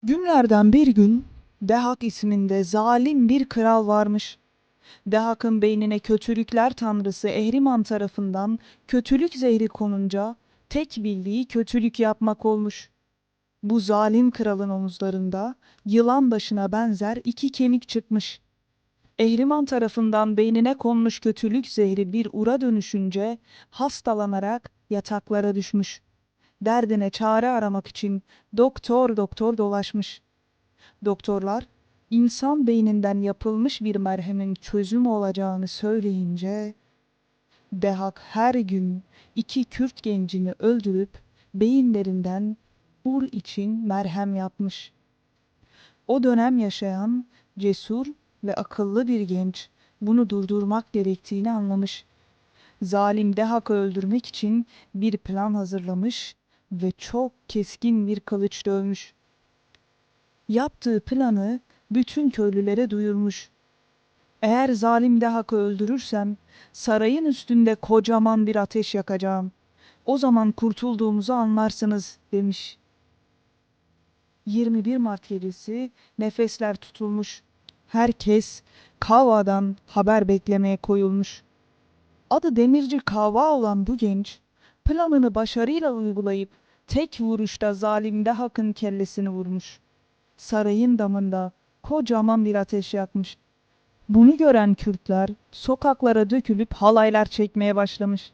Günlerden bir gün Dehak isminde zalim bir kral varmış. Dehak'ın beynine kötülükler tanrısı Ehriman tarafından kötülük zehri konunca tek bildiği kötülük yapmak olmuş. Bu zalim kralın omuzlarında yılan başına benzer iki kemik çıkmış. Ehriman tarafından beynine konmuş kötülük zehri bir ura dönüşünce hastalanarak yataklara düşmüş. Derdine çare aramak için doktor doktor dolaşmış. Doktorlar, insan beyninden yapılmış bir merhemin çözüm olacağını söyleyince, Dehak her gün iki Kürt gencini öldürüp beyinlerinden ur için merhem yapmış. O dönem yaşayan, cesur ve akıllı bir genç bunu durdurmak gerektiğini anlamış. Zalim Dehak'ı öldürmek için bir plan hazırlamış ve çok keskin bir kılıç dövmüş. Yaptığı planı bütün köylülere duyurmuş. Eğer zalim Dehak'ı öldürürsem sarayın üstünde kocaman bir ateş yakacağım. O zaman kurtulduğumuzu anlarsınız demiş. 21 Mart gecesi nefesler tutulmuş. Herkes Kava'dan haber beklemeye koyulmuş. Adı Demirci Kava olan bu genç planını başarıyla uygulayıp tek vuruşta zalim Dehak'ın kellesini vurmuş. Sarayın damında kocaman bir ateş yakmış. Bunu gören Kürtler sokaklara dökülüp halaylar çekmeye başlamış.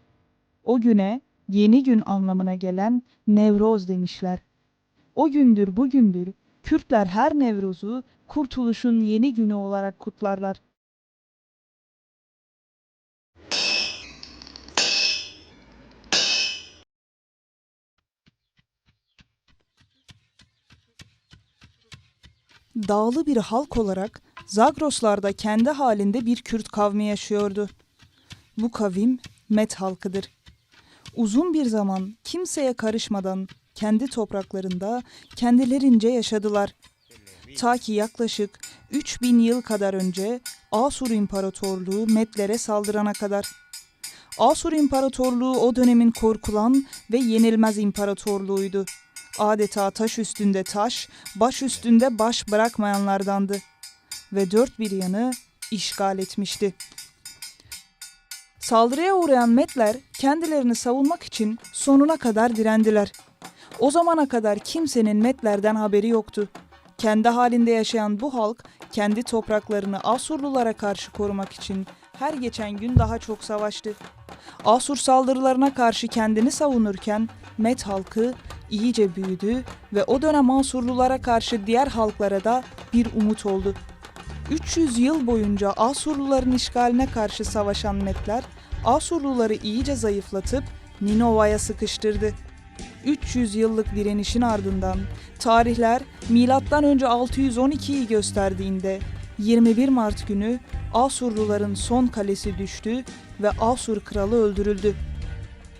O güne yeni gün anlamına gelen Nevroz demişler. O gündür bugündür Kürtler her Nevroz'u kurtuluşun yeni günü olarak kutlarlar. Dağlı bir halk olarak Zagroslarda kendi halinde bir Kürt kavmi yaşıyordu. Bu kavim Met halkıdır. Uzun bir zaman kimseye karışmadan kendi topraklarında kendilerince yaşadılar. Ta ki yaklaşık 3000 yıl kadar önce Asur İmparatorluğu Metlere saldırana kadar. Asur İmparatorluğu o dönemin korkulan ve yenilmez imparatorluğuydu. Adeta taş üstünde taş, baş üstünde baş bırakmayanlardandı ve dört bir yanı işgal etmişti. Saldırıya uğrayan Metler kendilerini savunmak için sonuna kadar direndiler. O zamana kadar kimsenin Metlerden haberi yoktu. Kendi halinde yaşayan bu halk kendi topraklarını Asurlulara karşı korumak için her geçen gün daha çok savaştı. Asur saldırılarına karşı kendini savunurken Met halkı iyice büyüdü ve o dönem Asurlulara karşı diğer halklara da bir umut oldu. 300 yıl boyunca Asurluların işgaline karşı savaşan Metler, Asurluları iyice zayıflatıp Ninova'ya sıkıştırdı. 300 yıllık direnişin ardından tarihler M.Ö. 612'yi gösterdiğinde 21 Mart günü Asurluların son kalesi düştü ve Asur kralı öldürüldü.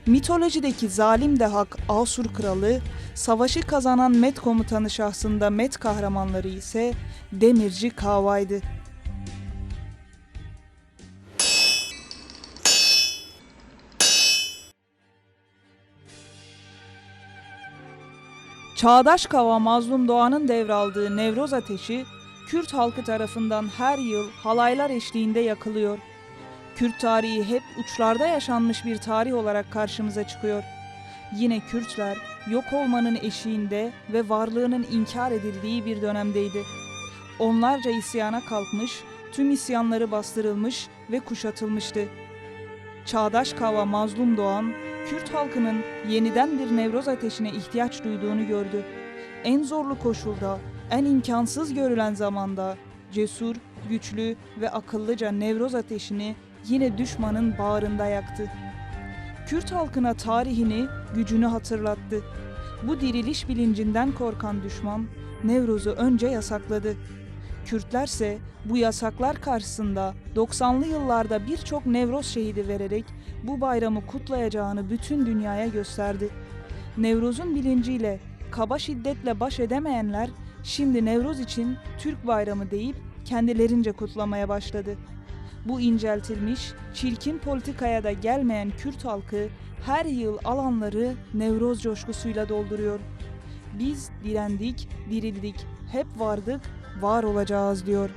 Mitolojideki zalim Dehak Asur kralı, savaşı kazanan Met komutanı şahsında Met kahramanları ise Demirci Kava'ydı. Çağdaş Kava Mazlum Doğan'ın devraldığı Nevroz ateşi, Kürt halkı tarafından her yıl halaylar eşliğinde yakılıyor. Kürt tarihi hep uçlarda yaşanmış bir tarih olarak karşımıza çıkıyor. Yine Kürtler yok olmanın eşiğinde ve varlığının inkar edildiği bir dönemdeydi. Onlarca isyana kalkmış, tüm isyanları bastırılmış ve kuşatılmıştı. Çağdaş Kava Mazlum Doğan, Kürt halkının yeniden bir Nevroz ateşine ihtiyaç duyduğunu gördü. En zorlu koşulda, en imkansız görülen zamanda cesur, güçlü ve akıllıca Nevroz ateşini yine düşmanın bağrında yaktı. Kürt halkına tarihini, gücünü hatırlattı. Bu diriliş bilincinden korkan düşman Nevroz'u önce yasakladı. Kürtlerse bu yasaklar karşısında 90'lı yıllarda birçok Nevroz şehidi vererek bu bayramı kutlayacağını bütün dünyaya gösterdi. Nevroz'un bilinciyle, kaba şiddetle baş edemeyenler şimdi Nevroz için Türk bayramı deyip kendilerince kutlamaya başladı. Bu inceltilmiş, çirkin politikaya da gelmeyen Kürt halkı her yıl alanları Nevroz coşkusuyla dolduruyor. Biz direndik, dirildik, hep vardık, var olacağız diyor.